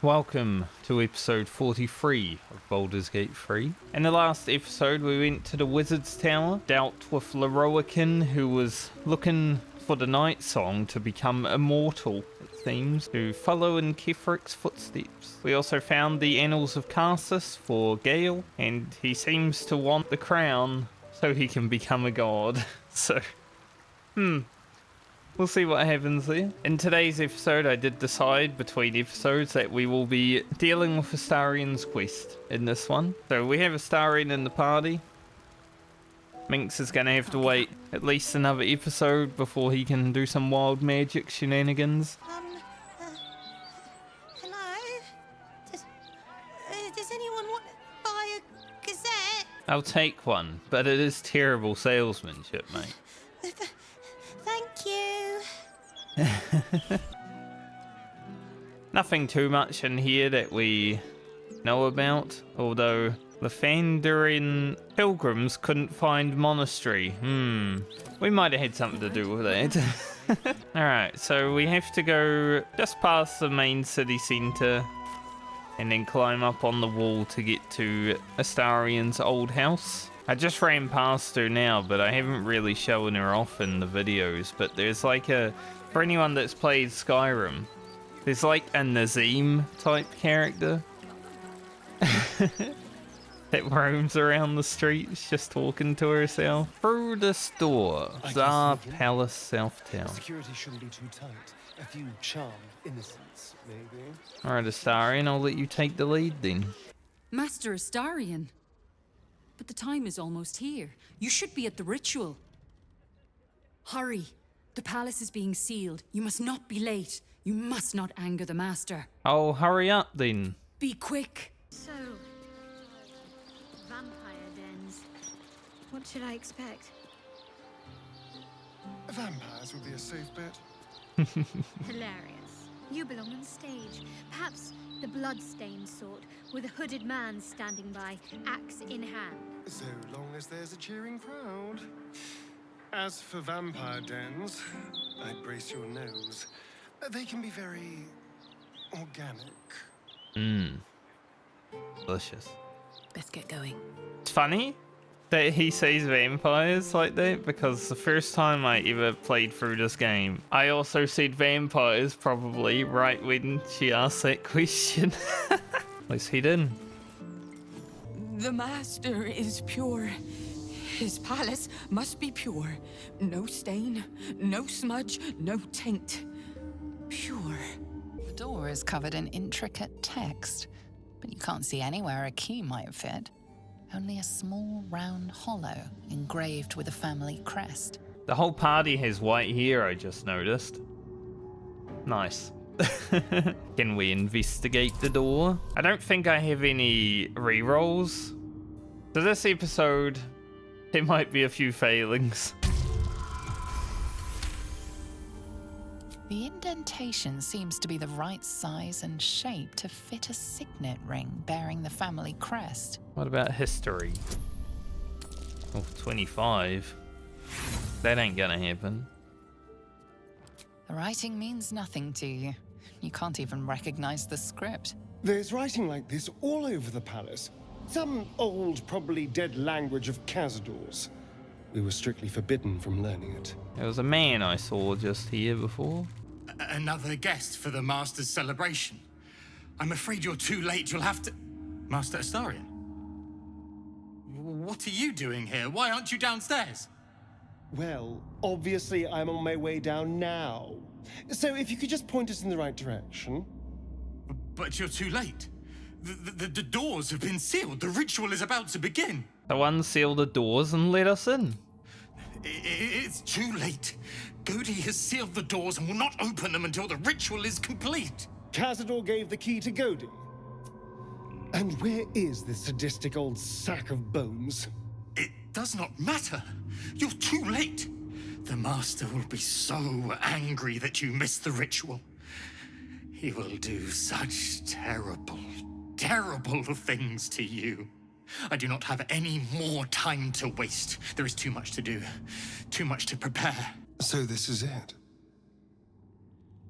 Welcome to episode 43 of Baldur's Gate 3. In the last episode we went to the Wizard's Tower, dealt with Leroican, who was looking for the Night Song to become immortal, it seems, to follow in Kefric's footsteps. We also found the Annals of Karsus for Gale, and he seems to want the crown so he can become a god. So, we'll see what happens there. In today's episode, I did decide between episodes that we will be dealing with Astarion's quest in this one. So we have Astarion in the party. Minx is going to have to wait at least another episode before he can do some wild magic shenanigans. Hello? Does anyone want to buy a gazette? I'll take one, but it is terrible salesmanship, mate. Thank you. Nothing too much in here that we know about, although the Fandarian pilgrims couldn't find monastery. We might have had something to do with that. Alright, so we have to go just past the main city centre and then climb up on the wall to get to Astarion's old house. I just ran past her now, but I haven't really shown her off in the videos. But there's like for anyone that's played Skyrim, there's like a Nazim type character that roams around the streets just talking to herself. Through this door, Tsar Palace, South Town. Security shouldn't be too tight. A few charmed innocents, maybe. Alright, Astarion, I'll let you take the lead then. Master Astarion. But the time is almost here. You should be at the ritual. Hurry. The palace is being sealed. You must not be late. You must not anger the master. Oh, hurry up then. Be quick. So, vampire dens. What should I expect? Vampires would be a safe bet. Hilarious. You belong on stage. Perhaps the blood-stained sort, with a hooded man standing by, axe in hand. So long as there's a cheering crowd. As for vampire dens, I'd brace your nose. They can be very organic. Delicious. Let's get going. It's funny that he says vampires like that, because the first time I ever played through this game, I also said vampires probably right when she asked that question. Let's head in. The master is pure. His palace must be pure. No stain, no smudge, no taint. Pure. The door is covered in intricate text, but you can't see anywhere a key might fit. Only a small round hollow engraved with a family crest. The whole party has white hair, I just noticed. Nice. Can we investigate the door? I don't think I have any rerolls. So this episode, there might be a few failings. The indentation seems to be the right size and shape to fit a signet ring bearing the family crest. What about history? Oh, 25. That ain't gonna happen. The writing means nothing to you. You can't even recognize the script. There's writing like this all over the palace. Some old, probably dead language of Cazador's. We were strictly forbidden from learning it. There was a man I saw just here before. Another guest for the Master's celebration. I'm afraid you're too late. You'll have to... Master Astarion? What are you doing here? Why aren't you downstairs? Well, obviously I'm on my way down now. So if you could just point us in the right direction. But you're too late. The doors have been sealed. The ritual is about to begin. So unseal the doors and let us in. It's too late. Godi has sealed the doors and will not open them until the ritual is complete. Cazador gave the key to Godi. And where is this sadistic old sack of bones? It does not matter. You're too late. The Master will be so angry that you missed the ritual. He will do such terrible, terrible things to you. I do not have any more time to waste. There is too much to do, too much to prepare. So this is it.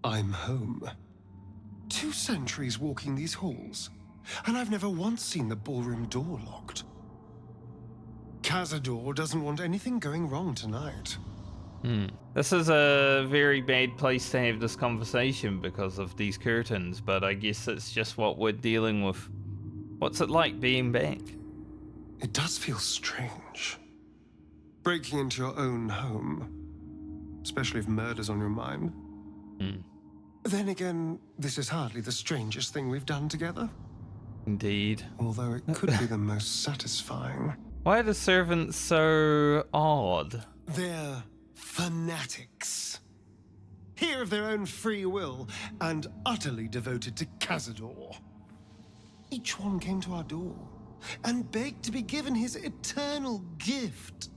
I'm home. 2 centuries walking these halls, and I've never once seen the ballroom door locked. Cazador doesn't want anything going wrong tonight. This is a very bad place to have this conversation because of these curtains, but I guess it's just what we're dealing with. What's it like being back? It does feel strange. Breaking into your own home, especially if murder's on your mind. Then again, this is hardly the strangest thing we've done together. Indeed. Although it could be the most satisfying. Why are the servants so odd? They're fanatics. Here of their own free will and utterly devoted to Cazador. Each one came to our door and begged to be given his eternal gift.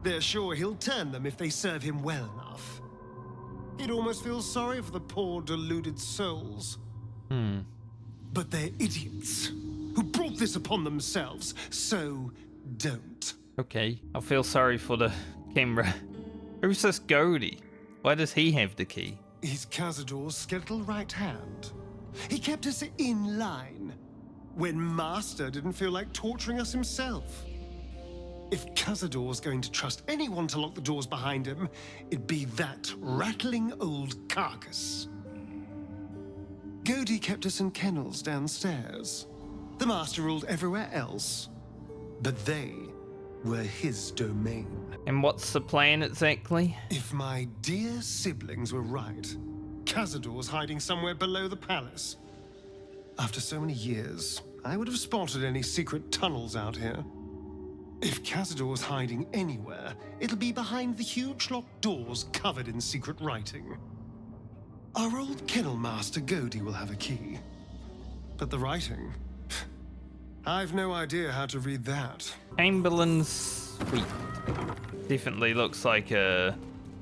They're sure he'll turn them if they serve him well enough. He'd almost feel sorry for the poor deluded souls. But they're idiots who brought this upon themselves, so don't. Okay, I feel sorry for the camera. Who's this Goldie? Why does he have the key? He's Cazador's skeletal right hand. He kept us in line when Master didn't feel like torturing us himself. If Cazador's going to trust anyone to lock the doors behind him, it'd be that rattling old carcass. Godey kept us in kennels downstairs. The Master ruled everywhere else, but they were his domain. And what's the plan exactly? If my dear siblings were right, Cazador's hiding somewhere below the palace. After so many years, I would have spotted any secret tunnels out here. If Cazador's hiding anywhere, it'll be behind the huge locked doors covered in secret writing. Our old kennel master Godey will have a key. But the writing... I've no idea how to read that. Chamberlain's Suite. Definitely looks like a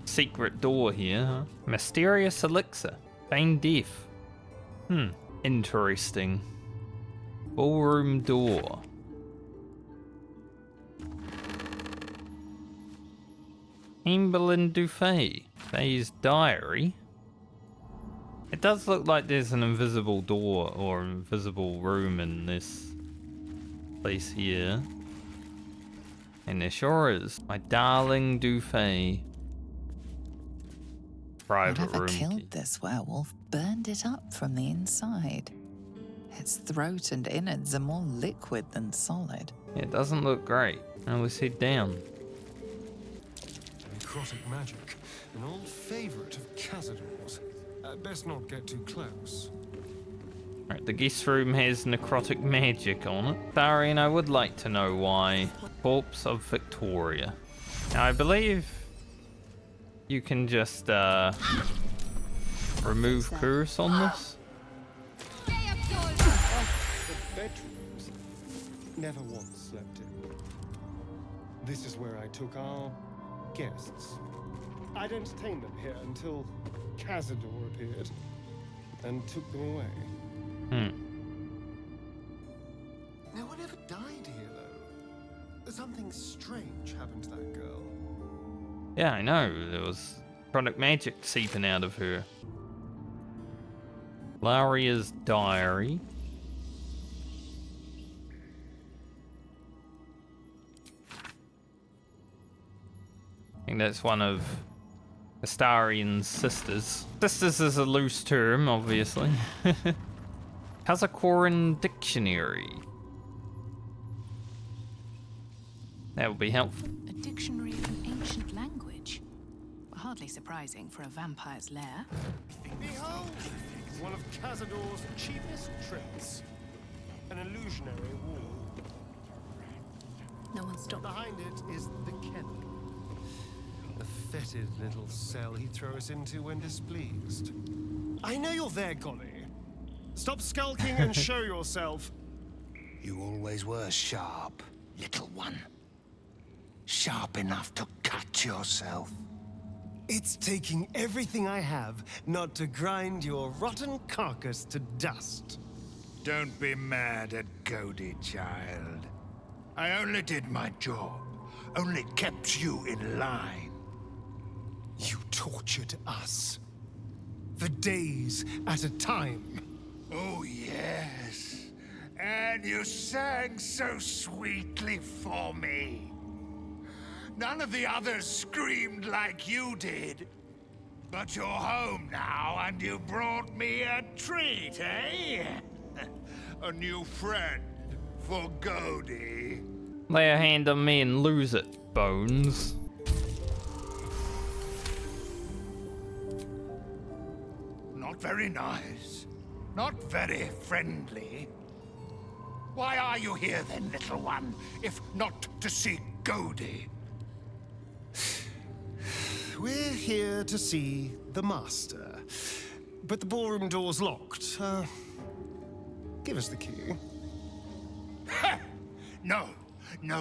secret door here, huh? Mysterious elixir. Feign death. Interesting. Ballroom door. Chamberlain Dufay. Fay's diary. It does look like there's an invisible door or invisible room in this place here. And there sure is. My darling Dufay. Private Whatever room. killed this werewolf burned it up from the inside. Its throat and innards are more liquid than solid. Yeah, it doesn't look great. Now let's head down. Necrotic magic, an old favorite of Cazador's. Best not get too close. Right, the guest room has necrotic magic on it. Astarion, I would like to know why. Corpse of Victoria. Now, I believe you can just remove curse on this. The bedrooms never once slept in. This is where I took our guests. I'd entertained them here until Cazador appeared and took them away. No one ever died here, though. Something strange happened to that girl. Yeah, I know. There was necrotic magic seeping out of her. Laria's diary. I think that's one of Astarion's sisters. Sisters is a loose term, obviously. Kazakoran Dictionary. That would be helpful. A dictionary of an ancient language. Hardly surprising for a vampire's lair. Behold! One of Cazador's cheapest tricks. An illusionary wall. No one stopped. Behind it is the kennel. A fetid little cell he'd throw us into when displeased. I know you're there, Golly. Stop skulking and show yourself. You always were sharp, little one. Sharp enough to cut yourself. It's taking everything I have not to grind your rotten carcass to dust. Don't be mad at Godey, child. I only did my job. Only kept you in line. You tortured us. for days at a time. Oh, yes. And you sang so sweetly for me. None of the others screamed like you did. But you're home now, and you brought me a treat, eh? A new friend for Godi. Lay a hand on me and lose it, Bones. Not very nice. Not very friendly. Why are you here then, little one, if not to see Godi? We're here to see the Master. But the ballroom door's locked. Give us the key. No,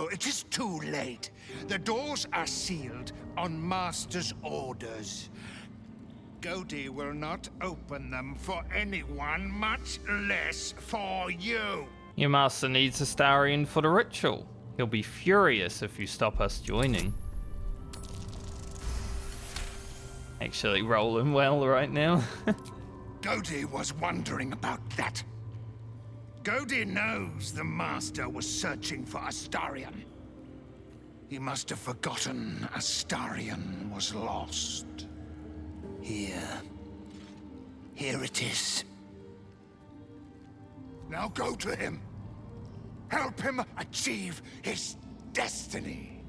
it is too late. The doors are sealed on Master's orders. Godi will not open them for anyone, much less for you. Your master needs Astarion for the ritual. He'll be furious if you stop us joining. Actually rolling well right now. Godi was wondering about that. Godi knows the Master was searching for Astarion. He must have forgotten Astarion was lost. Here it is. Now go to him. Help him achieve his destiny.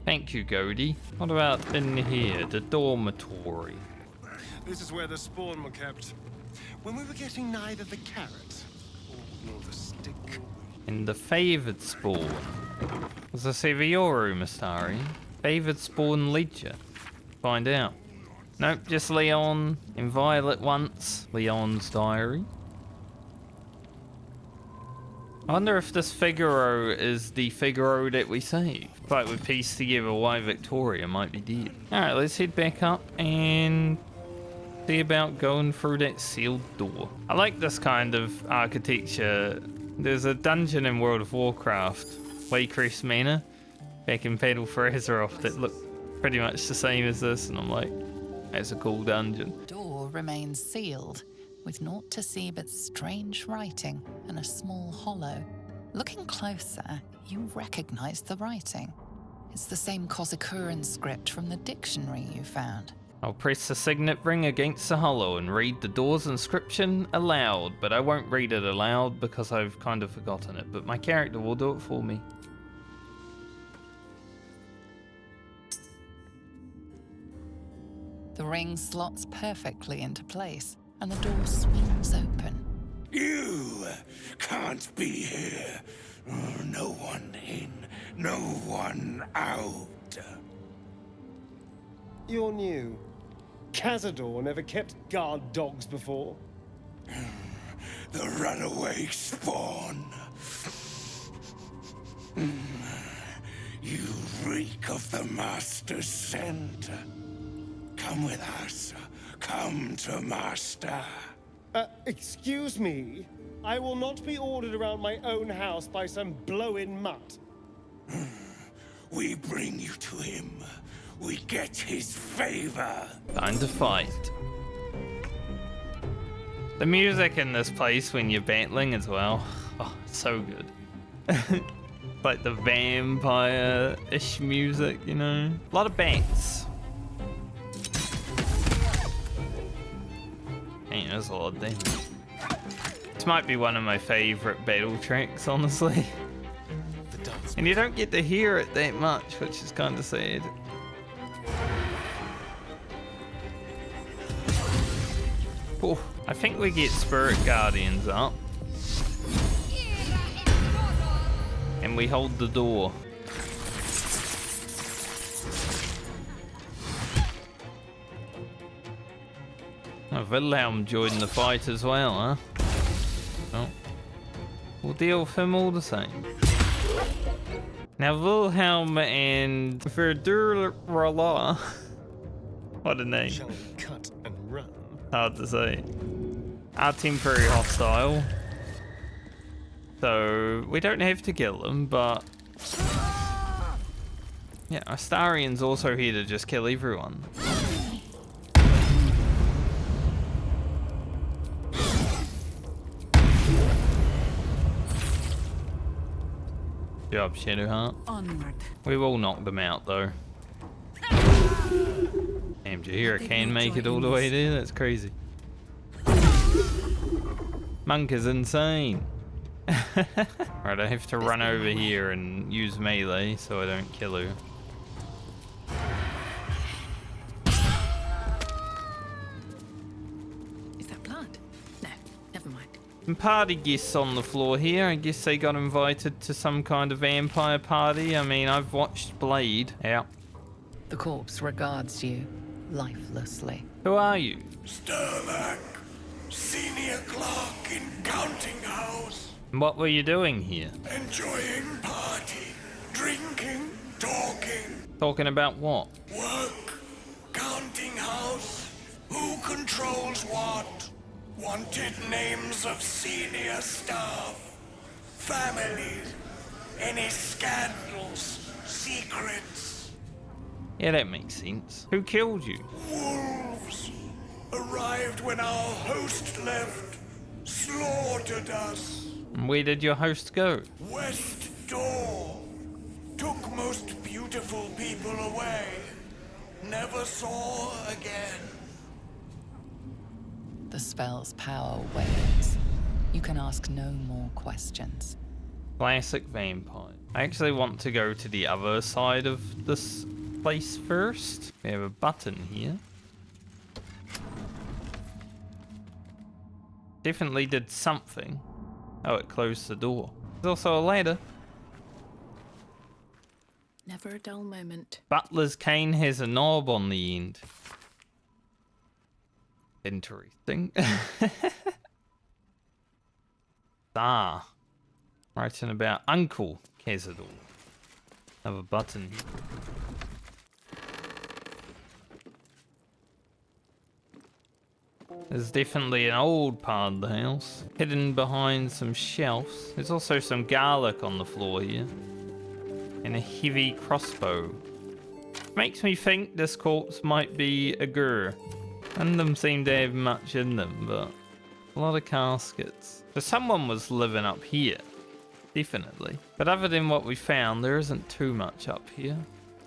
Thank you, Godi. What about in here, the dormitory? This is where the spawn were kept. When we were getting neither the carrot nor the stick. In the favoured spawn. Was this ever your room, Astarion? Favoured spawn ledger. Find out. Nope, just Leon. In Violet once. Leon's diary. I wonder if this Figaro is the Figaro that we saved. But we piece together why Victoria might be dead. Alright, let's head back up and see about going through that sealed door. I like this kind of architecture. There's a dungeon in World of Warcraft, Waycrest Manor, back in Battle for Azeroth, that looked pretty much the same as this, and I'm like, that's a cool dungeon. Door remains sealed, with naught to see but strange writing and a small hollow. Looking closer, you recognize the writing. It's the same Kozakuran script from the dictionary you found. I'll press the signet ring against the hollow and read the door's inscription aloud, but I won't read it aloud because I've kind of forgotten it, but my character will do it for me. The ring slots perfectly into place, and the door swings open. You can't be here. No one in, no one out. You're new. Cazador never kept guard dogs before. The runaway spawn. You reek of the Master's scent. Come with us. Come to Master. Excuse me? I will not be ordered around my own house by some blow-in mutt. We bring you to him. We get his favor. Time to fight. The music in this place when you're battling as well. Oh, it's so good. Like the vampire-ish music, you know? A lot of bats. Ain't there's a lot of damage. This might be one of my favorite battle tracks, honestly. And you don't get to hear it that much, which is kind of sad. Oh, I think we get Spirit Guardians up. And we hold the door. Oh, Wilhelm joined the fight as well, huh? Oh. We'll deal with him all the same. Now Wilhelm and Verdurla. What a name. Shall we cut and run? Hard to say. Are temporary hostile. So we don't have to kill them, but yeah, Astarion's also here to just kill everyone. Good job, Shadowheart. Onward. We will knock them out, though. Damn, Jaheira can make it all the way there? That's crazy. Monk is insane. Right, I have to run over here and use melee so I don't kill her. Is that blood? No, never mind. Some party guests on the floor here. I guess they got invited to some kind of vampire party. I mean, I've watched Blade. Yeah. The corpse regards you lifelessly. Who are you? Sterlac, senior clerk in counting house. And what were you doing here? Enjoying party, drinking, talking, Talking about what? work, counting house. Who controls what? Wanted names of senior staff, families, any scandals, secrets. Yeah, that makes sense. Who killed you? Wolves arrived when our host left, slaughtered us. And where did your host go? West Door. Took most beautiful people away. Never saw again. The spell's power wanes. You can ask no more questions. Classic vampire. I actually want to go to the other side of this place first. We have a button here. Definitely did something. Oh, it closed the door. There's also a ladder. Never a dull moment. Butler's cane has a knob on the end. Interesting. Writing about Uncle Cazador. Another button here. There's definitely an old part of the house, hidden behind some shelves. There's also some garlic on the floor here, and a heavy crossbow. Makes me think this corpse might be a gur. None of them seem to have much in them, but a lot of caskets. So someone was living up here, definitely. But other than what we found, there isn't too much up here.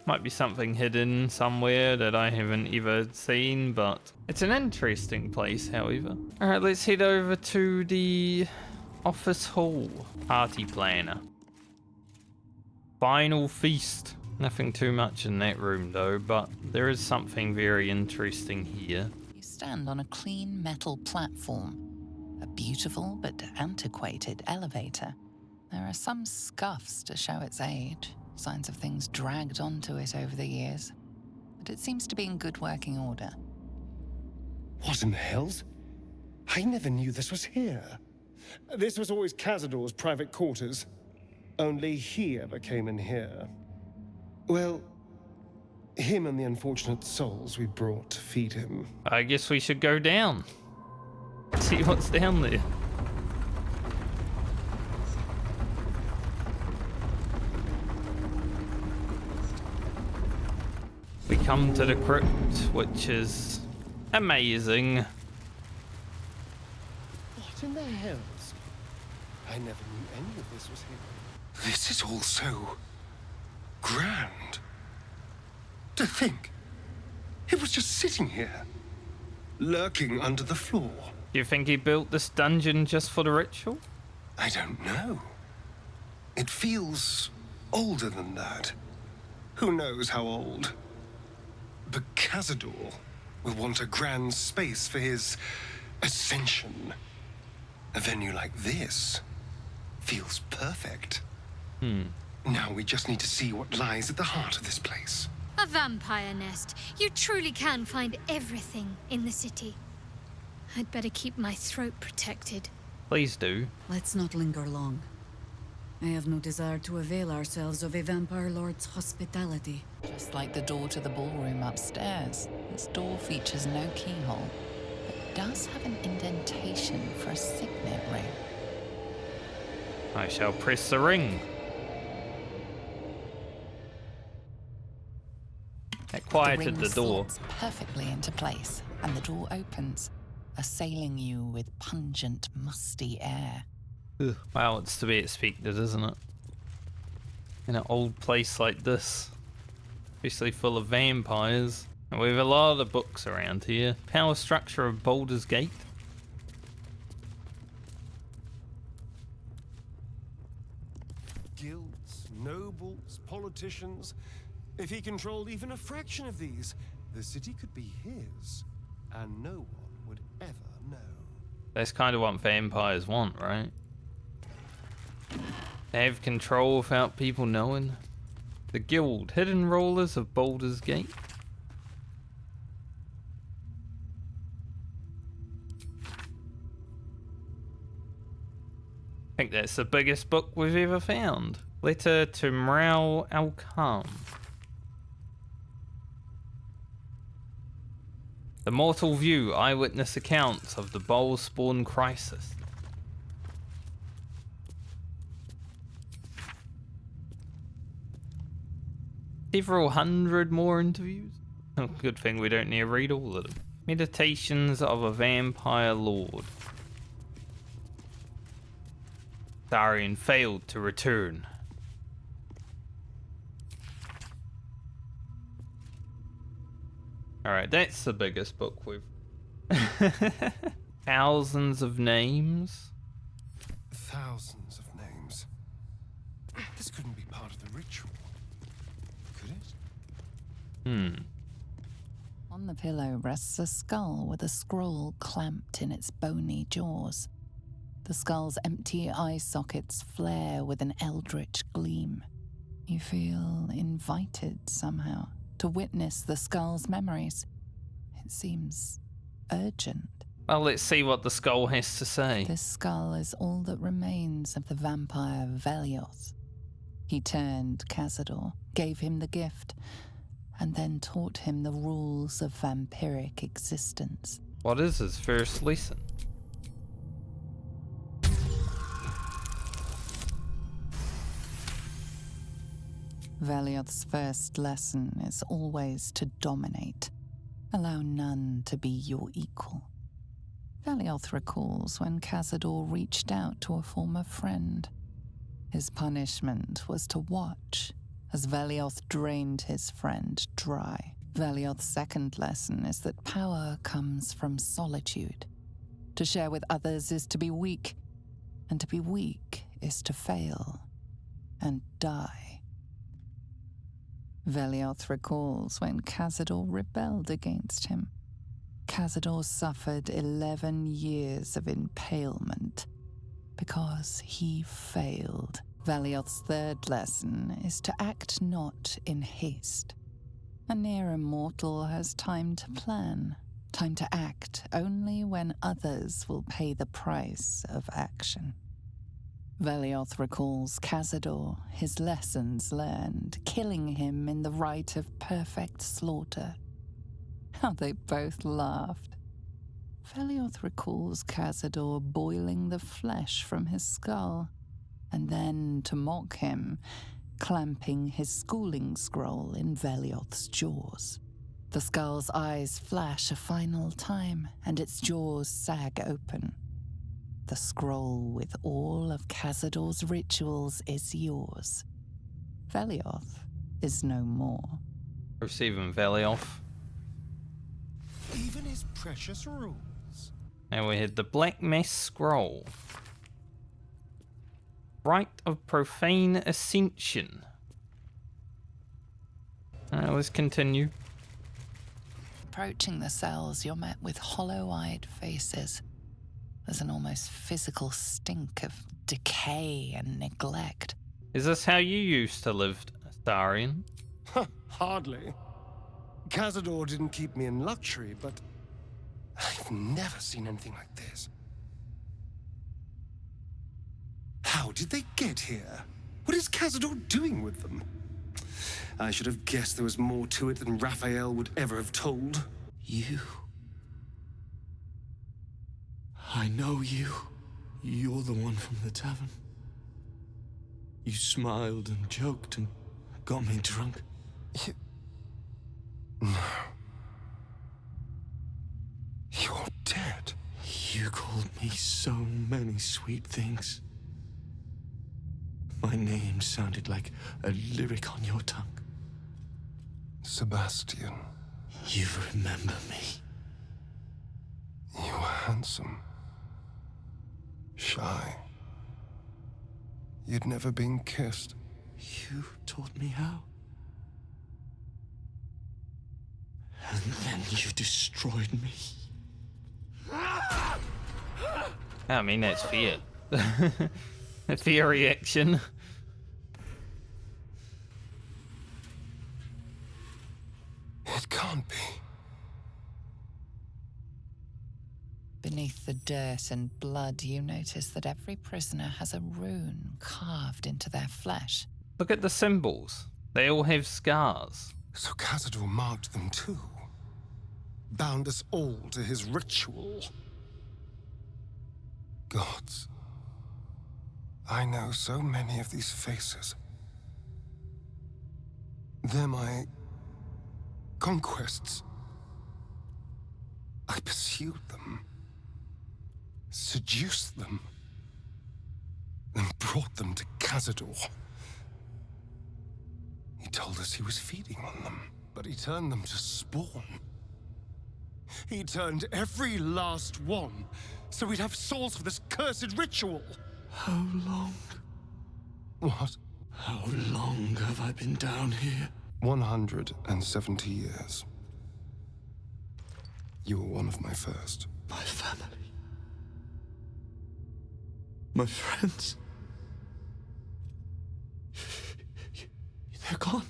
Might be something hidden somewhere that I haven't ever seen, but it's an interesting place, however. Alright, let's head over to the office hall. Party planner. Final feast. Nothing too much in that room though, but there is something very interesting here. You stand on a clean metal platform. A beautiful but antiquated elevator. There are some scuffs to show its age. Signs of things dragged onto it over the years. But it seems to be in good working order. What in the hells? I never knew this was here. This was always Cazador's private quarters. Only he ever came in here. Well, him and the unfortunate souls we brought to feed him. I guess we should go down. See what's down there. We come to the crypt, which is amazing. What in the hells? I never knew any of this was here. This is all so grand. To think, it was just sitting here, lurking under the floor. Do you think he built this dungeon just for the ritual? I don't know. It feels older than that. Who knows how old? But Cazador will want a grand space for his ascension. A venue like this feels perfect. Now we just need to see what lies at the heart of this place. A vampire nest. You truly can find everything in the city. I'd better keep my throat protected. Please do. Let's not linger long. I have no desire to avail ourselves of a vampire lord's hospitality. Just like the door to the ballroom upstairs, this door features no keyhole, but does have an indentation for a signet ring. I shall press the ring. That quieted the door. Slots perfectly into place, and the door opens, assailing you with pungent, musty air. Ugh. Wow, it's to be expected, isn't it? in an old place like this. Obviously full of vampires. And we have a lot of books around here. Power structure of Baldur's Gate. Guilds, nobles, politicians. If he controlled even a fraction of these, the city could be his, and no one would ever know. That's kind of what vampires want, right? They have control without people knowing. The Guild, Hidden Rulers of Baldur's Gate. I think that's the biggest book we've ever found. Letter to Mral Al-Khan. The Mortal View, eyewitness accounts of the Bowl-Spawn crisis. Several hundred more interviews. Oh, good thing we don't need to read all of them. Meditations of a Vampire Lord. Astarion failed to return. Alright, that's the biggest book we've... Thousands of names. Thousands of names. This couldn't be part of the ritual, could it? On the pillow rests a skull with a scroll clamped in its bony jaws. The skull's empty eye sockets flare with an eldritch gleam. You feel invited somehow to witness the skull's memories. It seems urgent. Well, let's see what the skull has to say. This skull is all that remains of the vampire Vellioth. He turned Cazador, gave him the gift, and then taught him the rules of vampiric existence. What is his first lesson? Vellioth's first lesson is always to dominate. Allow none to be your equal. Vellioth recalls when Cazador reached out to a former friend. His punishment was to watch as Vellioth drained his friend dry. Vellioth's second lesson is that power comes from solitude. To share with others is to be weak, and to be weak is to fail and die. Vellioth recalls when Cazador rebelled against him. Cazador suffered 11 years of impalement because he failed. Vellioth's third lesson is to act not in haste. A near immortal has time to plan, time to act only when others will pay the price of action. Vellioth recalls Cazador, his lessons learned, killing him in the rite of perfect slaughter. How they both laughed. Vellioth recalls Cazador boiling the flesh from his skull, and then, to mock him, clamping his schooling scroll in Vellioth's jaws. The skull's eyes flash a final time, and its jaws sag open. The scroll with all of Cazador's rituals is yours. Vellioth is no more. Receiving Vellioth. Even his precious rules. Now we had the Black Mass Scroll. Rite of Profane Ascension. Let's continue. Approaching the cells, you're met with hollow-eyed faces. There's an almost physical stink of decay and neglect. Is this how you used to live, Astarion? Hardly. Cazador didn't keep me in luxury, but I've never seen anything like this. How did they get here? What is Cazador doing with them? I should have guessed there was more to it than Raphael would ever have told. You. I know you. You're the one from the tavern. You smiled and joked and got me drunk. No. You're dead. You called me so many sweet things. My name sounded like a lyric on your tongue. Sebastian. You remember me. You were handsome. Shy. You'd never been kissed. You taught me how. And then you destroyed me. I mean, that's fear. A fear reaction. It can't be. Beneath the dirt and blood, you notice that every prisoner has a rune carved into their flesh. Look at the symbols. They all have scars. So Cazador marked them too. Bound us all to his ritual. Gods. I know so many of these faces. They're my conquests. I pursued them, seduced them, and brought them to Cazador. He told us he was feeding on them, but he turned them to spawn. He turned every last one, so we'd have souls for this cursed ritual. How long? What? How long have I been down here? 170 years. You were one of my first. My family. My friends. They're gone.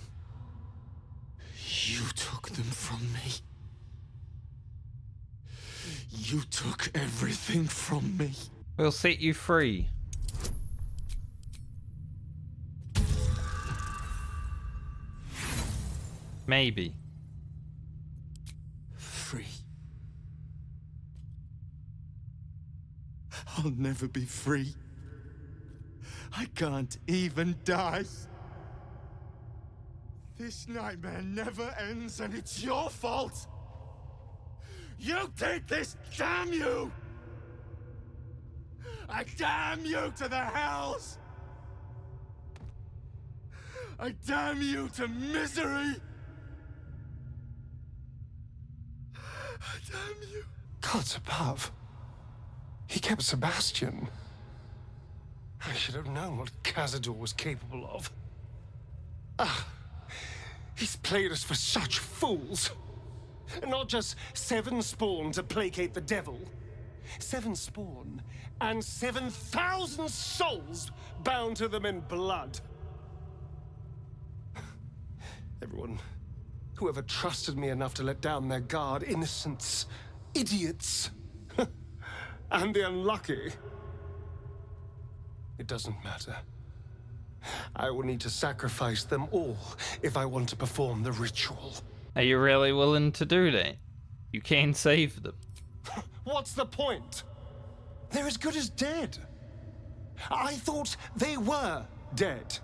You took them from me. You took everything from me. We'll set you free. Maybe. Free. I'll never be free. I can't even die. This nightmare never ends, and it's your fault. You did this, damn you! I damn you to the hells! I damn you to misery! I damn you! Gods above. He kept Sebastian. I should have known what Cazador was capable of. Ah, he's played us for such fools. Not just 7 spawn to placate the devil. 7 spawn and 7,000 souls bound to them in blood. Everyone, whoever trusted me enough to let down their guard, innocents, idiots, and the unlucky. It doesn't matter. I will need to sacrifice them all if I want to perform the ritual. Are you really willing to do that? You can save them. What's the point? They're as good as dead. I thought they were dead.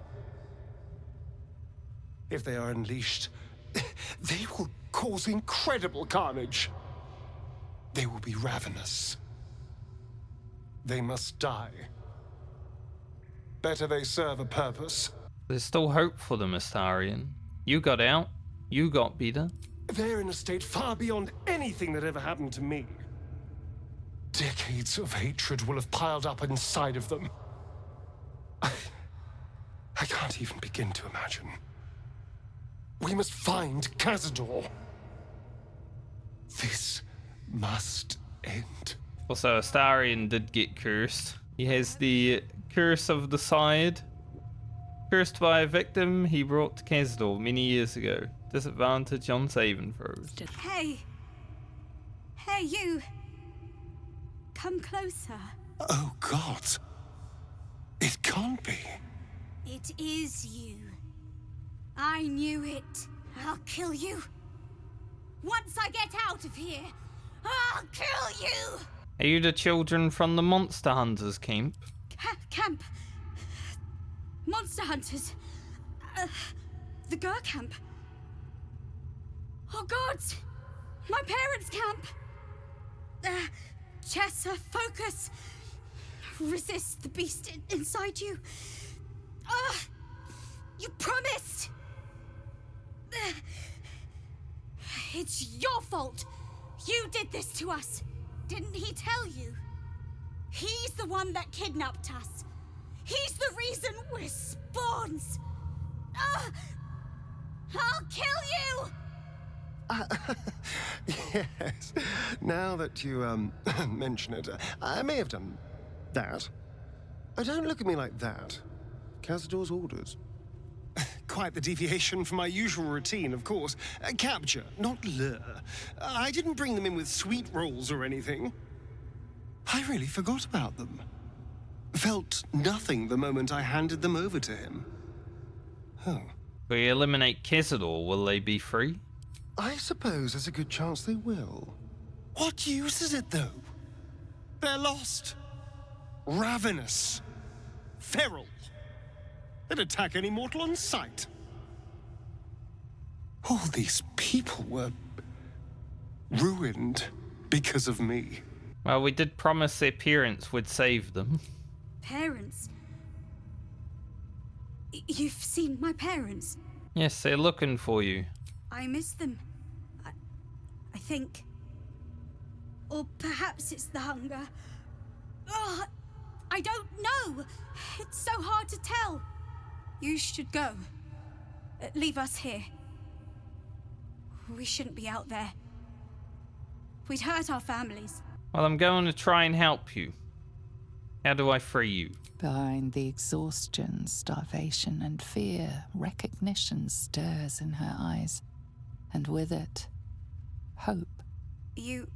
If they are unleashed, they will cause incredible carnage. They will be ravenous. They must die. Better they serve a purpose. There's still hope for them, Astarion. You got out. You got better. They're in a state far beyond anything that ever happened to me. Decades of hatred will have piled up inside of them. I can't even begin to imagine. We must find Cazador. This must end. Also, Astarion did get cursed. He has the curse of the side. Cursed by a victim he brought to Cazador many years ago. Disadvantage on saving throws. Hey! Hey, you! Come closer. Oh, God. It can't be. It is you. I knew it. I'll kill you. Once I get out of here, I'll kill you! Are you the children from the Monster Hunters camp? Camp. Monster Hunters. The Gur camp. Oh, gods! My parents' camp! Chessa, focus! Resist the beast inside you. You promised! It's your fault! You did this to us! Didn't he tell you? He's the one that kidnapped us! He's the reason we're spawns! I'll kill you! Yes. Now that you, mention it, I may have done that. Don't look at me like that. Cazador's orders. Quite the deviation from my usual routine, of course. Capture, not lure. I didn't bring them in with sweet rolls or anything. I really forgot about them. Felt nothing the moment I handed them over to him. Oh. If we eliminate Cazador, will they be free? I suppose there's a good chance they will. What use is it, though? They're lost. Ravenous. Feral. They'd attack any mortal on sight. All these people were ruined because of me. Well, we did promise their parents would save them. Parents? You've seen my parents? Yes, they're looking for you. I miss them. I think. Or perhaps it's the hunger. Oh, I don't know. It's so hard to tell. You should go. Leave us here. We shouldn't be out there. We'd hurt our families. Well, I'm going to try and help you. How do I free you? Behind the exhaustion, starvation, and fear, recognition stirs in her eyes. And with it, hope. You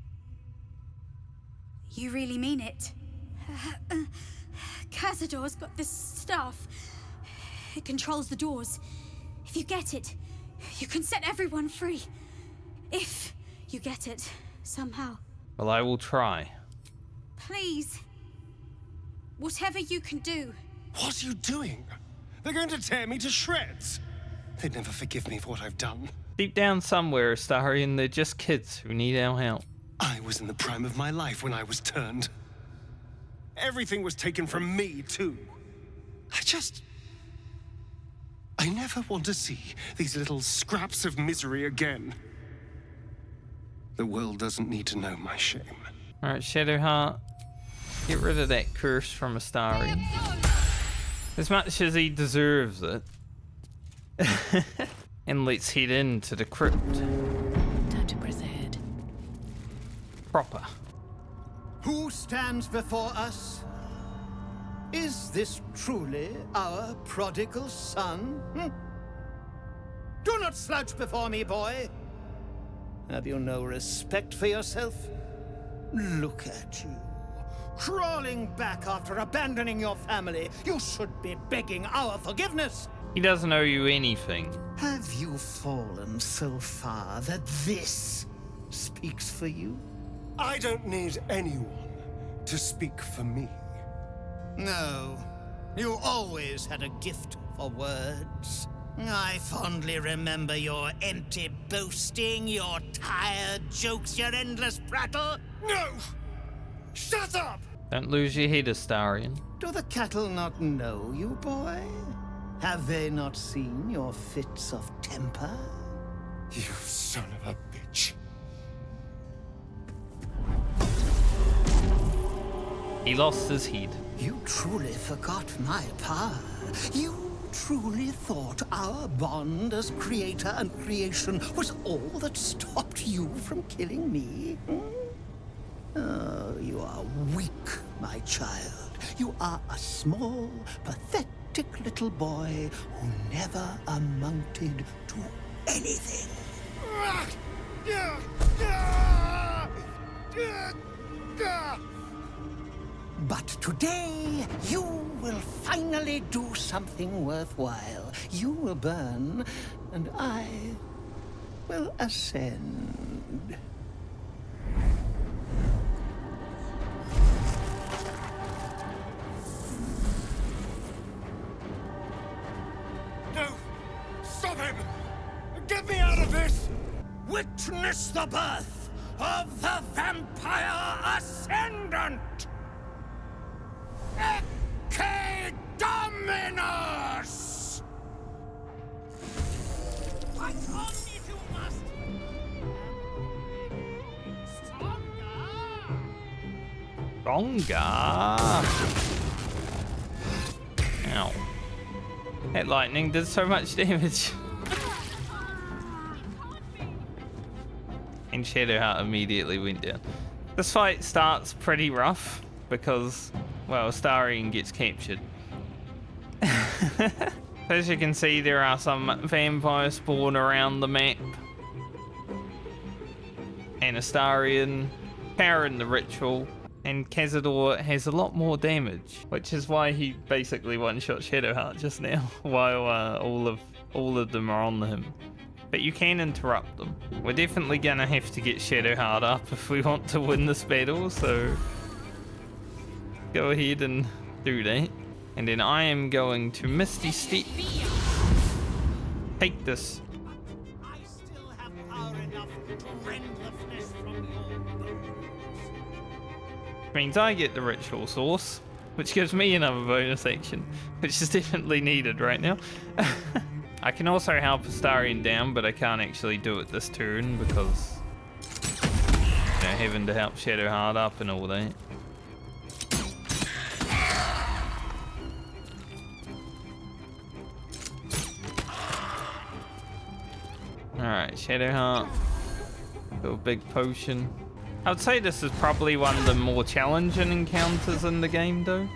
really mean it? Cazador's got this staff. It controls the doors. If you get it, you can set everyone free. If you get it, somehow. Well, I will try. Please. Whatever you can do. What are you doing? They're going to tear me to shreds. They'd never forgive me for what I've done. Deep down somewhere, Astarion, they're just kids who need our help. I was in the prime of my life when I was turned. Everything was taken from me, too. I never want to see these little scraps of misery again. The world doesn't need to know my shame. Alright, Shadowheart. Get rid of that curse from Astarion. As much as he deserves it. And let's head into the crypt. Time to press ahead. Proper. Who stands before us? Is this truly our prodigal son? Do not slouch before me, boy. Have you no respect for yourself? Look at you. Crawling back after abandoning your family. You should be begging our forgiveness. He doesn't owe you anything. Have you fallen so far that this speaks for you? I don't need anyone to speak for me. No, you always had a gift for words. I fondly remember your empty boasting, your tired jokes, your endless prattle. No! Shut up! Don't lose your head, Astarion. Do the cattle not know you, boy? Have they not seen your fits of temper? You son of a bitch. He lost his head. You truly forgot my power. You truly thought our bond as creator and creation was all that stopped you from killing me? Oh, you are weak, my child. You are a small, pathetic little boy who never amounted to anything. But today, you will finally do something worthwhile. You will burn, and I will ascend. No! Stop him! Get me out of this! Witness the birth of the Vampire Ascendant! Ecce Dominus! stronger. Ow. That lightning did so much damage. And Shadowheart immediately went down. This fight starts pretty rough because, well, Astarion gets captured. As you can see, there are some vampires spawn around the map. And Astarion powering the ritual, and Cazador has a lot more damage, which is why he basically one-shot Shadowheart just now, while all of them are on him. But you can interrupt them. We're definitely gonna have to get Shadowheart up if we want to win this battle, so go ahead and do that. And then I am going to Misty Step. Take this. I still have power enough to rend the flesh from your bones. Means I get the ritual source, which gives me another bonus action, which is definitely needed right now. I can also help Astarion down, but I can't actually do it this turn because, you know, having to help Shadowheart up and all that. Alright, Shadowheart. Got a big potion. I would say this is probably one of the more challenging encounters in the game, though.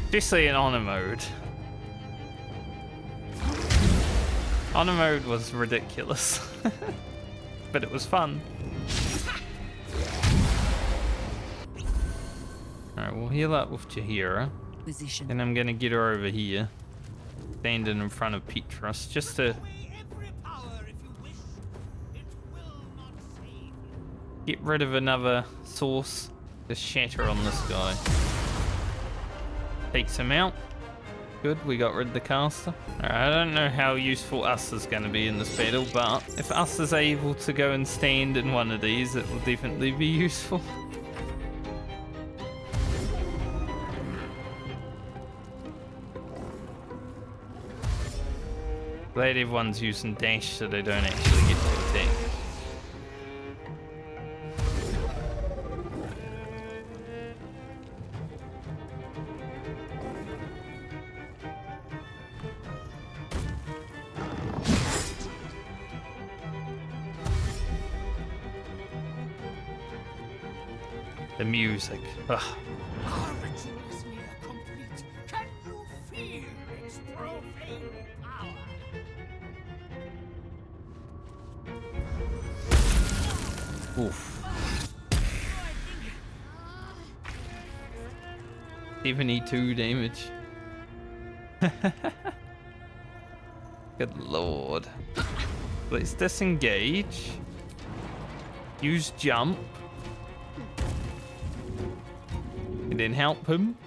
Especially in honor mode. Honor mode was ridiculous. But it was fun. Alright, we'll heal up with Jaheira. Then I'm gonna get her over here. Standing in front of Petrus, just to get rid of another source to shatter on this guy. Takes him out. Good, we got rid of the caster. Alright, I don't know how useful us is going to be in this battle, but if us is able to go and stand in one of these, it will definitely be useful. Glad everyone's using dash so they don't actually get to attack. The music. Ugh. Our ritual is near complete. Can you feel its profane power? Oof. 72 damage. Good lord. Let's disengage. Use jump. And then help him.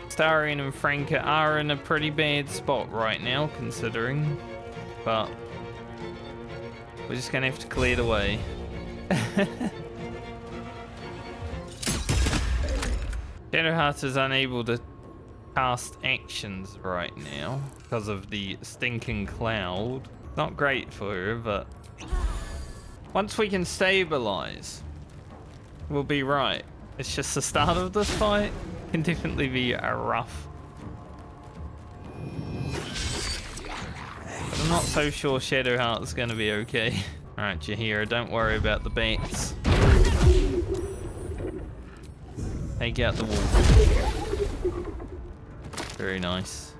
Astarion and Franca are in a pretty bad spot right now, considering. But we're just gonna have to clear the way. Shadowheart is unable to cast actions right now because of the stinking cloud. Not great for her, but once we can stabilize, we'll be right. It's just the start of this fight can definitely be a rough. But I'm not so sure Shadowheart's gonna be okay. Alright, Jaheira, don't worry about the bats. Take out the wall. Very nice.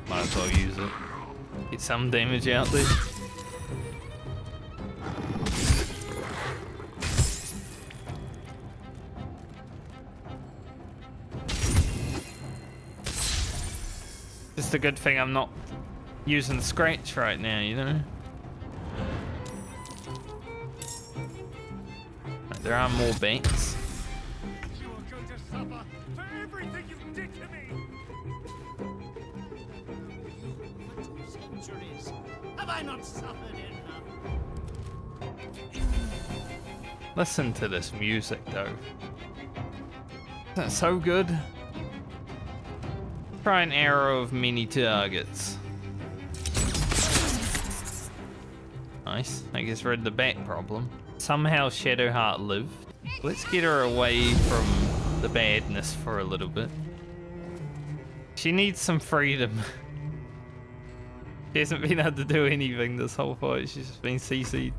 Might as well use it. Get some damage out there. Just a good thing I'm not using Scratch right now, you know? Right, there are more bats. You are going to suffer for everything you did to me. For 2 centuries, have I not suffered enough? Listen to this music, though. Isn't that so good? Try an arrow of many targets. Nice. I guess rid of the bat problem. Somehow Shadowheart lived. Let's get her away from the badness for a little bit. She needs some freedom. She hasn't been able to do anything this whole fight. She's just been CC'd.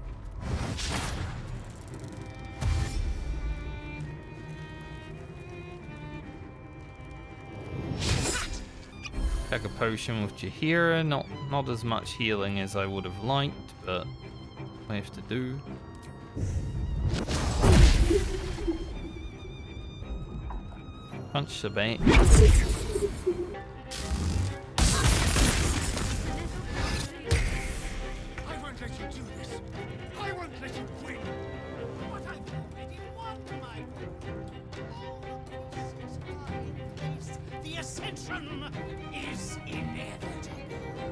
Take a potion with Jaheira. Not as much healing as I would have liked, but I have to do. Punch the bait. I won't let you do this. I won't let you win. But I've already won, my all the pieces are in place. The ascension is inevitable.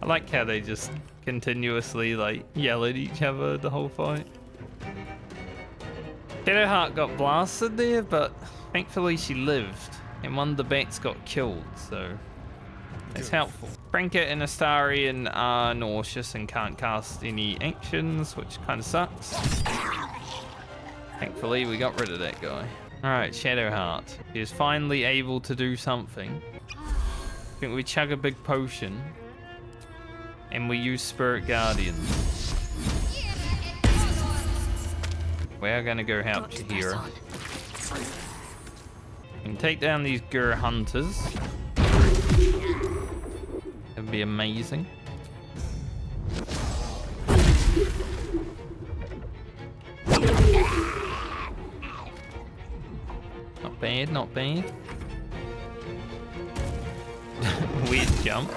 I like how they just continuously like yell at each other the whole fight. Shadowheart got blasted there, but thankfully she lived, and one of the bats got killed, so it's helpful. Franca and Astarion are nauseous and can't cast any actions, which kind of sucks. Thankfully, we got rid of that guy. Alright, Shadowheart. She is finally able to do something. I think we chug a big potion, and we use Spirit Guardians. We are gonna go help Jaheira. And take down these Gur hunters. That'd be amazing. Not bad, not bad. Weird jump.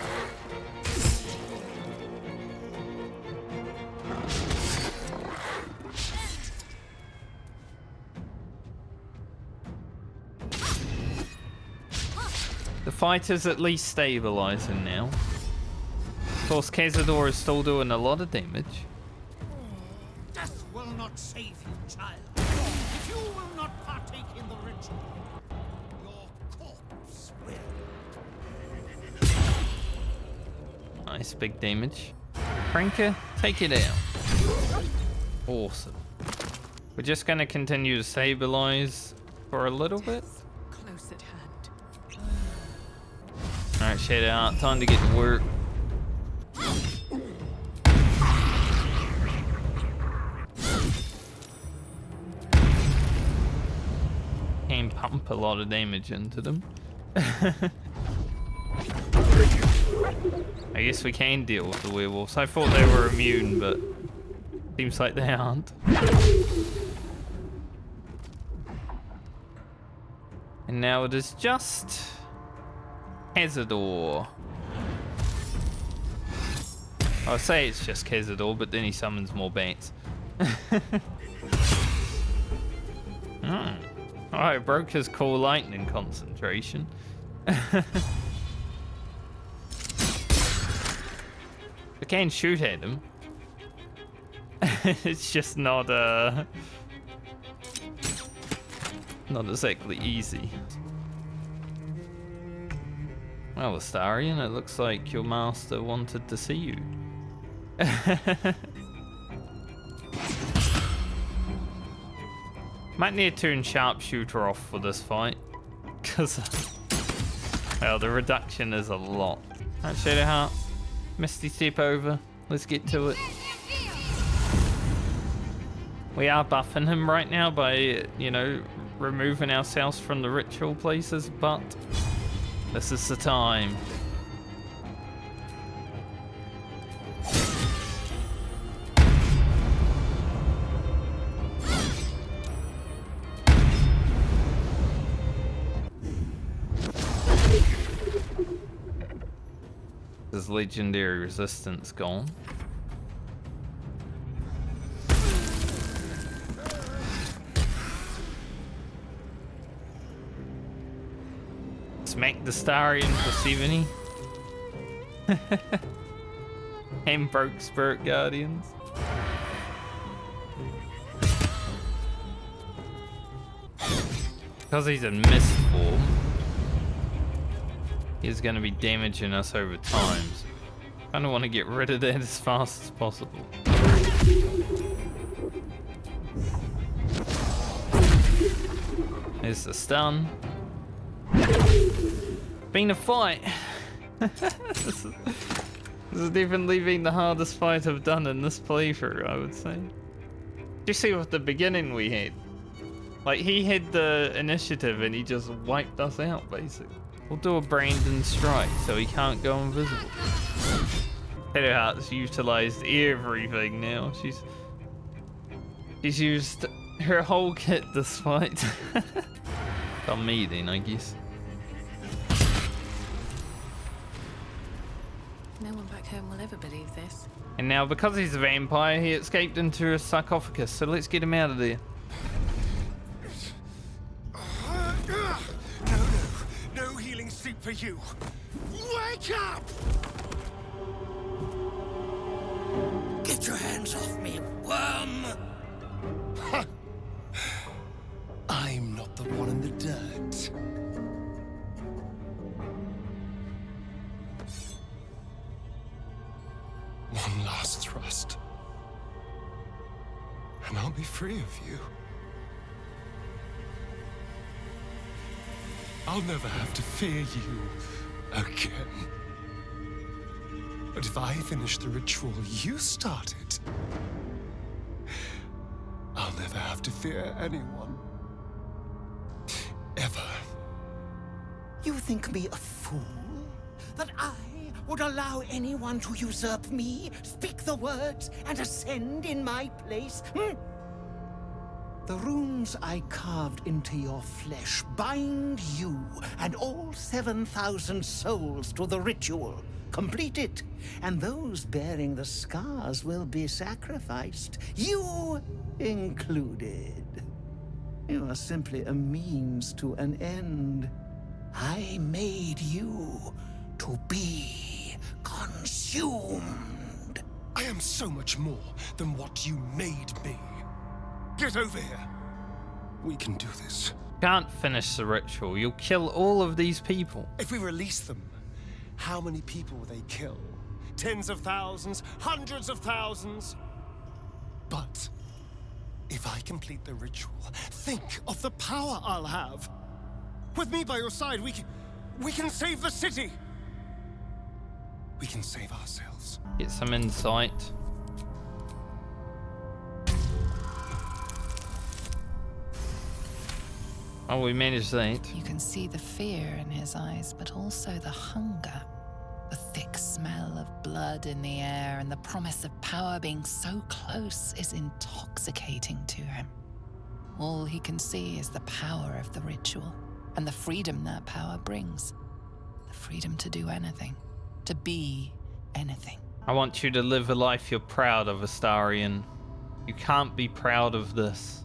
The fight is at least stabilizing now. Of course, Cazador is still doing a lot of damage. Death will not save you, child. If you will not partake in the ritual, your corpse will. Nice, big damage. Franca, take it out. Awesome. We're just gonna continue to stabilize for a little bit. Close at hand. Alright, Shadowheart, time to get to work. Can pump a lot of damage into them. I guess we can deal with the werewolves. I thought they were immune, but seems like they aren't. And now it is just Cazador. I'll say it's just Cazador, but then he summons more bats. Oh, I broke his cool lightning concentration. I can shoot at him. It's just not exactly easy. Well, Astarion, it looks like your master wanted to see you. Might need to turn Sharpshooter off for this fight, because, well, the reduction is a lot. Alright, Shadowheart, Misty Step over. Let's get to it. We are buffing him right now by, you know, removing ourselves from the ritual places, but this is the time. His legendary resistance gone. Smack the Astarion for 70. And broke Spirit Guardians. Because he's in mist form. is going to be damaging us over time. So I kind of want to get rid of that as fast as possible. There's the stun. Been a fight. This has definitely been the hardest fight I've done in this playthrough, I would say. You see what the beginning we had? Like, he had the initiative and he just wiped us out, basically. We'll do a Brandon strike so he can't go invisible. Heart's utilized everything now. She's used her whole kit this fight. On me then, I guess. No one back home will ever believe this. And now, because he's a vampire, he escaped into a sarcophagus, so let's get him out of there. No healing sleep for you. Wake up! Get your hands off me, worm! I'm not the one in the dirt. One last thrust, and I'll be free of you. I'll never have to fear you again. But if I finish the ritual you started, I'll never have to fear anyone. Ever. You think me a fool? That I would allow anyone to usurp me, speak the words, and ascend in my place? The runes I carved into your flesh bind you and all 7,000 souls to the ritual. Complete it, and those bearing the scars will be sacrificed, you included. You are simply a means to an end. I made you to be consumed. I am so much more than what you made me. Get over here. We can do this. Can't finish the ritual. You'll kill all of these people. If we release them, how many people will they kill? Tens of thousands, hundreds of thousands? But if I complete the ritual, think of the power I'll have. With me by your side, we can save the city. We can save ourselves. Get some insight. Oh, we managed that. You can see the fear in his eyes, but also the hunger. The thick smell of blood in the air and the promise of power being so close is intoxicating to him. All he can see is the power of the ritual and the freedom that power brings. The freedom to do anything, to be anything. I want you to live a life you're proud of, Astarion. You can't be proud of this.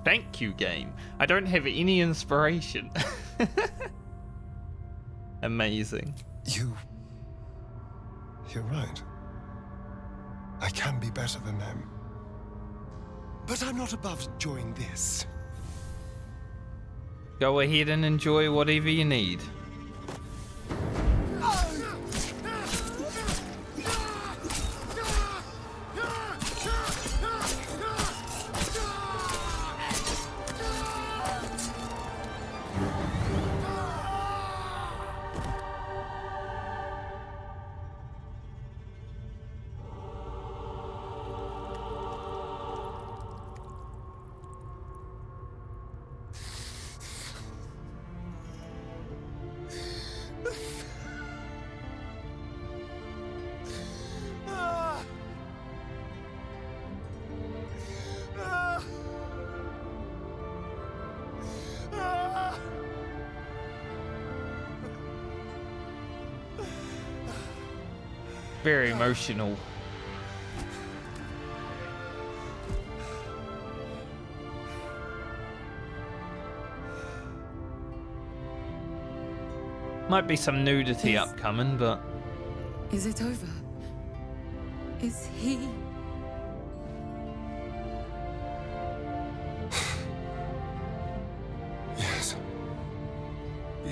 Thank you, game. I don't have any inspiration. Amazing. You're right. I can be better than them. But I'm not above enjoying this. Go ahead and enjoy whatever you need. Very emotional. Might be some nudity upcoming, but... Is it over? Is he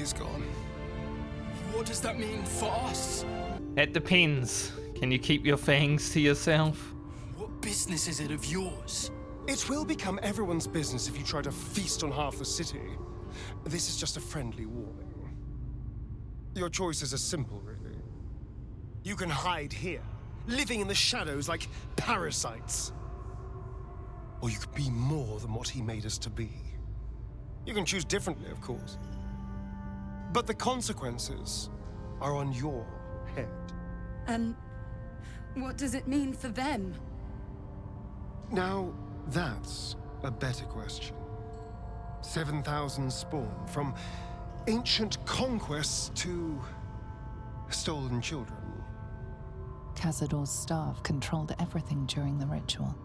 He's gone. What does that mean for us? It depends. Can you keep your fangs to yourself? What business is it of yours? It will become everyone's business if you try to feast on half the city. This is just a friendly warning. Your choices are simple, really. You can hide here, living in the shadows like parasites. Or you could be more than what he made us to be. You can choose differently, of course. But the consequences are on your head. And what does it mean for them? Now, that's a better question. 7,000 spawn, from ancient conquests to stolen children. Cazador's staff controlled everything during the ritual.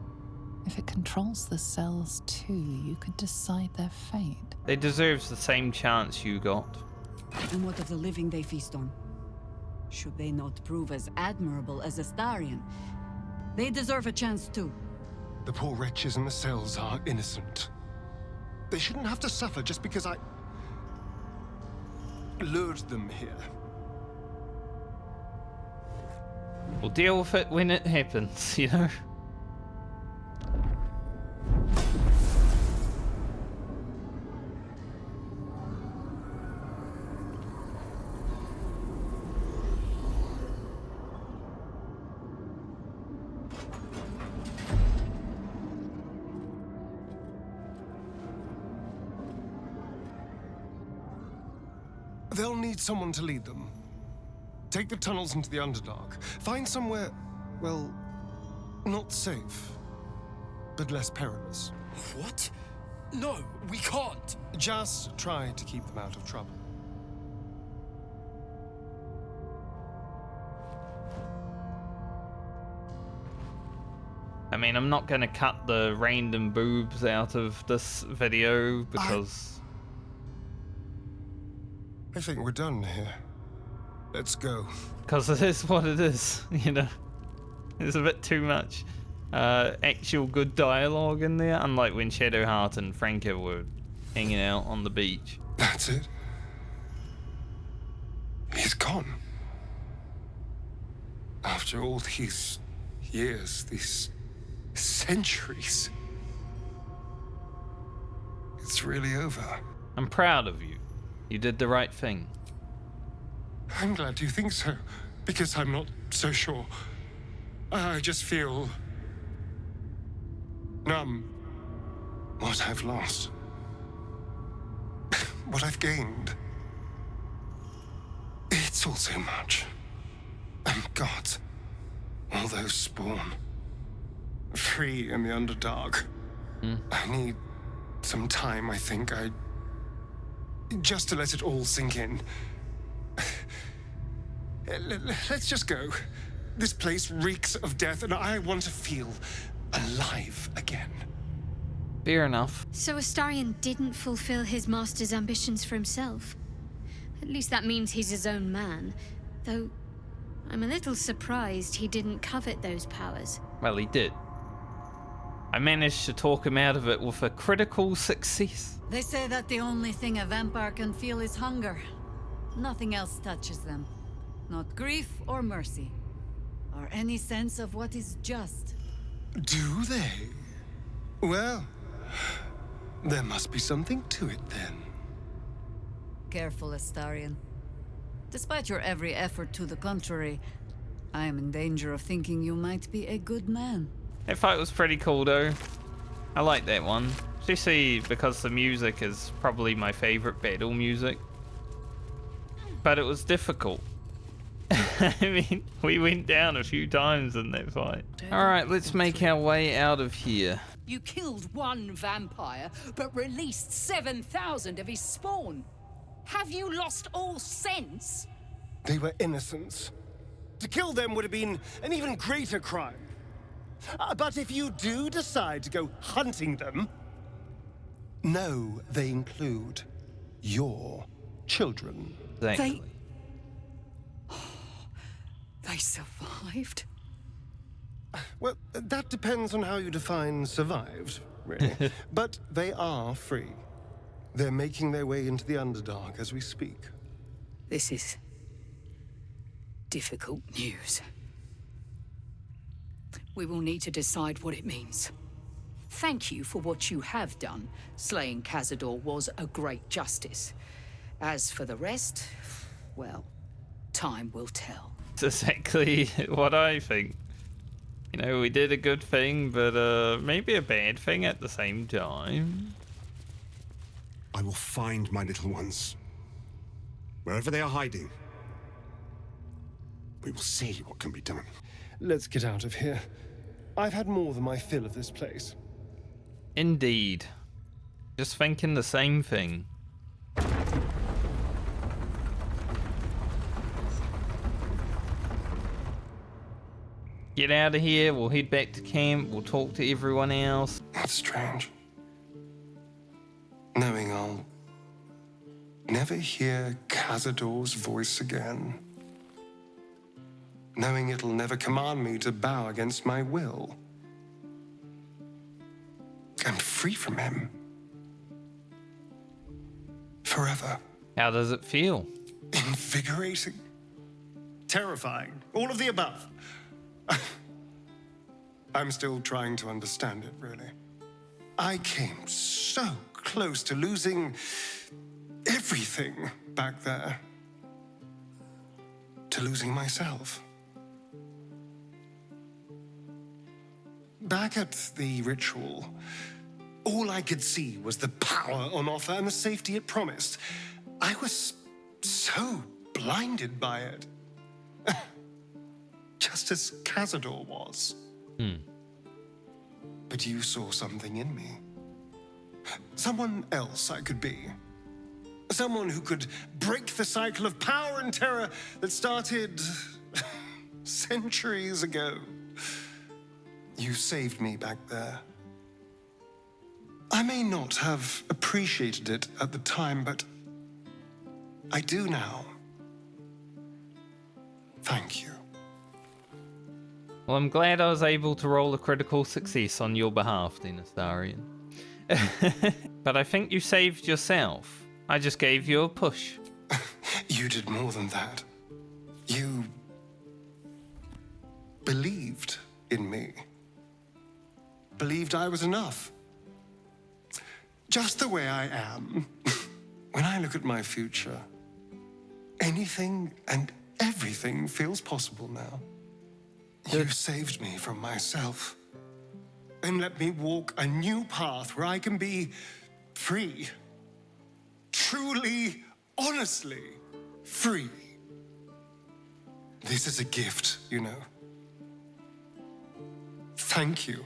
If it controls the cells too, you could decide their fate. They deserve the same chance you got. And what of the living they feast on? Should they not prove as admirable as Astarion? They deserve a chance too. The poor wretches in the cells are innocent. They shouldn't have to suffer just because I lured them here. We'll deal with it when it happens, you know? They'll need someone to lead them. Take the tunnels into the Underdark. Find somewhere, well, not safe, but less perilous. What? No, we can't. Just try to keep them out of trouble. I mean, I'm not gonna cut the random boobs out of this video because... I think we're done here. Let's go. Because it is what it is, you know? There's a bit too much actual good dialogue in there, unlike when Shadowheart and Franka were hanging out on the beach. That's it. He's gone. After all these years, these centuries. It's really over. I'm proud of you. You did the right thing. I'm glad you think so, because I'm not so sure. I just feel numb. What I've lost. What I've gained. It's all so much. And God, all those spawn. Free in the Underdark. I need some time, I think. Just to let it all sink in. Let's just go. This place reeks of death, and I want to feel alive again. Fair enough. So Astarion didn't fulfill his master's ambitions for himself. At least that means he's his own man. Though, I'm a little surprised he didn't covet those powers. Well, he did. I managed to talk him out of it with a critical success. They say that the only thing a vampire can feel is hunger. Nothing else touches them. Not grief or mercy. Or any sense of what is just. Do they? Well, there must be something to it then. Careful, Astarion. Despite your every effort to the contrary, I am in danger of thinking you might be a good man. That fight was pretty cool though. I like that one. Especially because the music is probably my favorite battle music. But it was difficult. I mean, we went down a few times in that fight. Alright, let's make our way out of here. You killed one vampire, but released 7,000 of his spawn. Have you lost all sense? They were innocents. To kill them would have been an even greater crime. But if you do decide to go hunting them, know they include your children. Exactly. They survived? Well, that depends on how you define survived, really. But they are free. They're making their way into the Underdark as we speak. This is difficult news. We will need to decide what it means. Thank you for what you have done. Slaying Cazador was a great justice. As for the rest, well, time will tell. That's exactly what I think. You know, we did a good thing, but maybe a bad thing at the same time. I will find my little ones. Wherever they are hiding. We will see what can be done. Let's get out of here. I've had more than my fill of this place. Indeed. Just thinking the same thing. Get out of here, we'll head back to camp, we'll talk to everyone else. That's strange. Knowing I'll never hear Cazador's voice again. Knowing it'll never command me to bow against my will. I'm free from him. Forever. How does it feel? Invigorating. Terrifying. All of the above. I'm still trying to understand it, really. I came so close to losing everything back there. To losing myself. Back at the ritual, all I could see was the power on offer and the safety it promised. I was so blinded by it. Just as Cazador was. But you saw something in me. Someone else I could be. Someone who could break the cycle of power and terror that started centuries ago. You saved me back there. I may not have appreciated it at the time, but I do now. Thank you. Well, I'm glad I was able to roll a critical success on your behalf, then, Astarion. But I think you saved yourself. I just gave you a push. You did more than that. You believed in me. Believed I was enough. Just the way I am. When I look at my future, anything and everything feels possible now. You saved me from myself. And let me walk a new path where I can be free. Truly, honestly, free. This is a gift, you know. Thank you.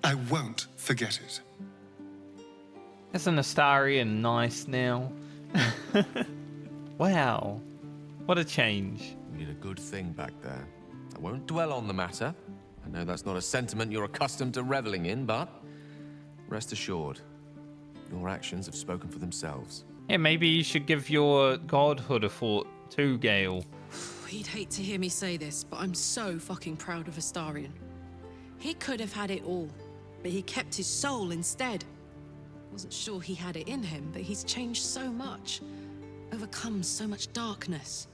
I won't forget it. Isn't Astarion nice now? Wow. What a change. You did a good thing back there. I won't dwell on the matter. I know that's not a sentiment you're accustomed to reveling in, but rest assured, your actions have spoken for themselves. Yeah, maybe you should give your godhood a thought too, Gale. He'd hate to hear me say this, but I'm so fucking proud of Astarion. He could have had it all, but he kept his soul instead. Wasn't sure he had it in him, but he's changed so much. Overcome so much darkness.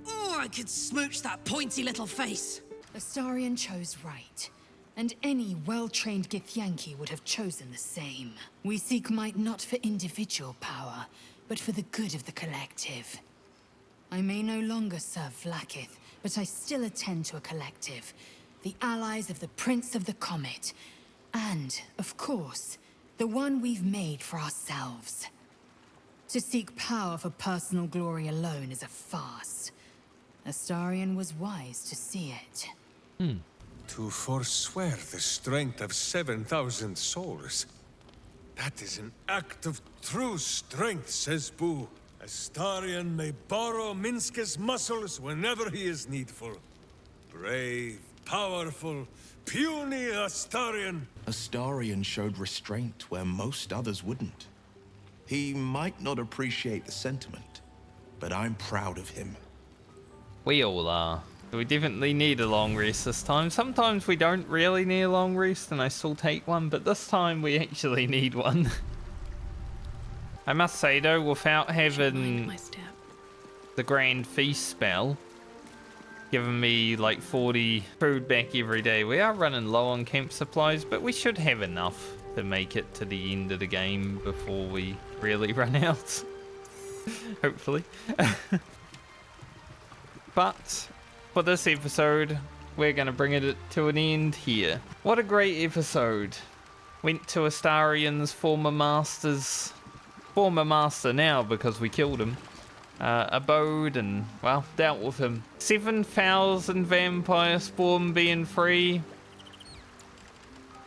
Oh, I could smooch that pointy little face. Astarion chose right, and any well-trained Githyanki would have chosen the same. We seek might not for individual power, but for the good of the collective. I may no longer serve Vlaakith, but I still attend to a collective, the allies of the Prince of the Comet, and, of course, the one we've made for ourselves. To seek power for personal glory alone is a farce. Astarion was wise to see it. To forswear the strength of 7,000 souls. That is an act of true strength, says Boo. Astarion may borrow Minska's muscles whenever he is needful. Brave, powerful, puny Astarion. Astarion showed restraint where most others wouldn't. He might not appreciate the sentiment, but I'm proud of him. We all are. We definitely need a long rest this time. Sometimes we don't really need a long rest and I still take one, but this time we actually need one. I must say though, without having the Grand Feast spell, giving me like 40 food back every day, we are running low on camp supplies, but we should have enough to make it to the end of the game before we really run out. Hopefully. But for this episode, we're going to bring it to an end here. What a great episode. Went to Astarion's former master now because we killed him, abode and, well, dealt with him. 7,000 vampire spawn being free.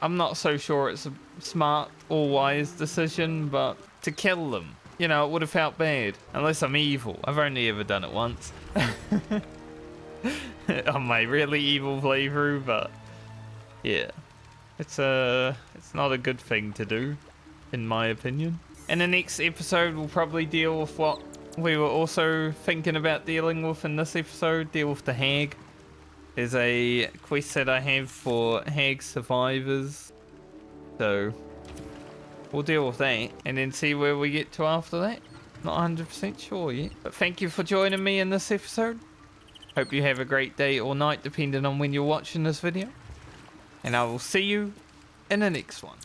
I'm not so sure it's a smart or wise decision, but to kill them, you know, it would have felt bad. Unless I'm evil. I've only ever done it once. On my really evil playthrough, but yeah. It's not a good thing to do, in my opinion. In the next episode, we'll probably deal with what we were also thinking about dealing with in this episode, deal with the hag. There's a quest that I have for hag survivors, so we'll deal with that and then see where we get to after that. Not 100% sure yet, but thank you for joining me in this episode. Hope you have a great day or night depending on when you're watching this video, and I will see you in the next one.